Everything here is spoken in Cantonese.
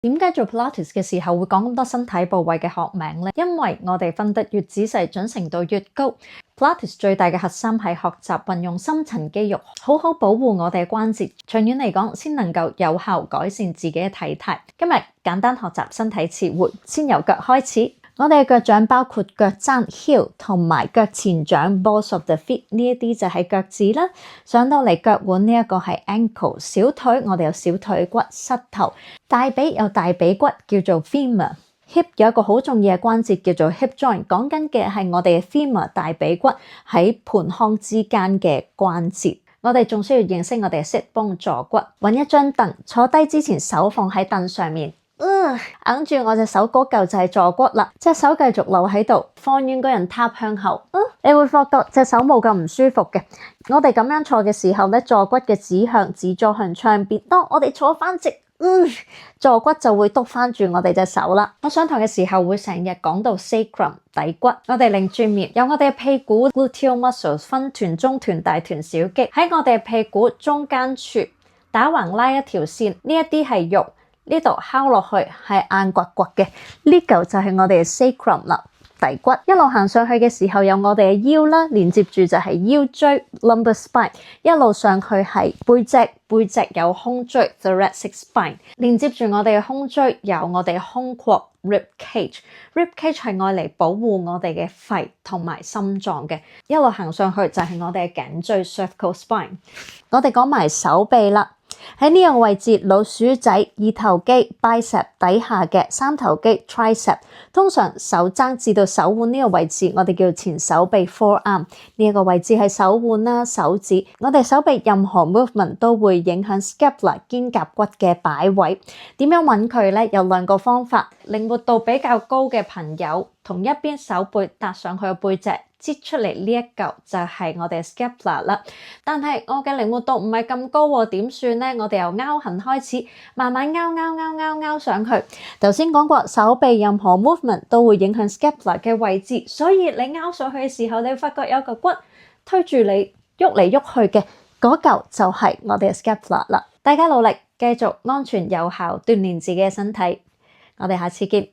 點解做 Pilates 嘅時候會講咁多身體部位嘅學名呢？因為我哋分得越仔細，準程度越高。Pilates 最大嘅核心係學習運用深層肌肉，好好保護我哋嘅關節，長遠嚟講先能夠有效改善自己嘅體態。今日簡單學習身體詞彙，先由腳開始。我哋嘅腳掌包括腳踭 heel 同埋腳前掌 balls of the feet， 呢一啲就係腳趾啦。上到嚟腳腕呢一個係 ankle， 小腿我哋有小腿骨、膝頭，大髀有大髀骨叫做 femur。hip 有一個好重要嘅關節叫做 hip joint， 講緊嘅係我哋嘅 femur 大髀骨喺盆腔之間嘅關節。我哋仲需要認識我哋嘅 sit bone 坐骨。揾一張凳，坐低之前手放喺凳上面。揞住我隻手嗰嚿就係坐骨啦，隻手繼續留喺度，放軟個人塌向後，你會發覺隻手冇咁唔舒服嘅。我哋咁樣坐嘅時候咧，坐骨嘅指向指咗向窗邊。當我哋坐翻直，坐骨就會督翻住我哋隻手啦。我上堂嘅時候會成日講到 sacrum 底骨，我哋擰轉面，有我哋嘅屁股 gluteal muscles 分團、中團、大團、小肌喺我哋嘅屁股中間處打橫拉一條線，呢一啲係肉。呢度敲落去係硬刮刮嘅，呢嚿就係我哋嘅 sacrum 啦，底骨。一路行上去嘅時候有我哋嘅腰啦，連接住就係腰椎 lumbar spine， 一路上去係背脊，背脊有胸椎 thoracic spine， 連接住我哋嘅胸椎有我哋嘅胸廓 rib cage。rib cage 係愛嚟保護我哋嘅肺同埋心臟嘅。一路行上去就係我哋嘅頸椎 cervical spine。我哋講埋手臂啦。喺呢個位置，老鼠仔二頭肌 bicep 底下嘅三頭肌 tricep， 通常手踭至到手腕呢個位置，我哋叫前手臂 forearm。呢一個位置係手腕啦、手指。我哋手臂任何 movement 都會影響 scapula 肩胛骨嘅擺位。點樣揾佢呢？有兩個方法。靈活度比較高嘅朋友，同一邊手背搭上去個背脊。擠出嚟呢一嚿就係我哋 scapula 啦，但係我嘅靈活度唔係咁高喎，點算呢？我哋由拗痕開始，慢慢拗上去。頭先講過，手臂任何 movement 都會影響 scapula 嘅位置，所以你拗上去嘅時候，你會發覺有個骨推住你喐嚟喐去嘅，嗰嚿就係我哋嘅 scapula 啦。大家努力，繼續安全有效鍛鍊自己嘅身體，我哋下次見。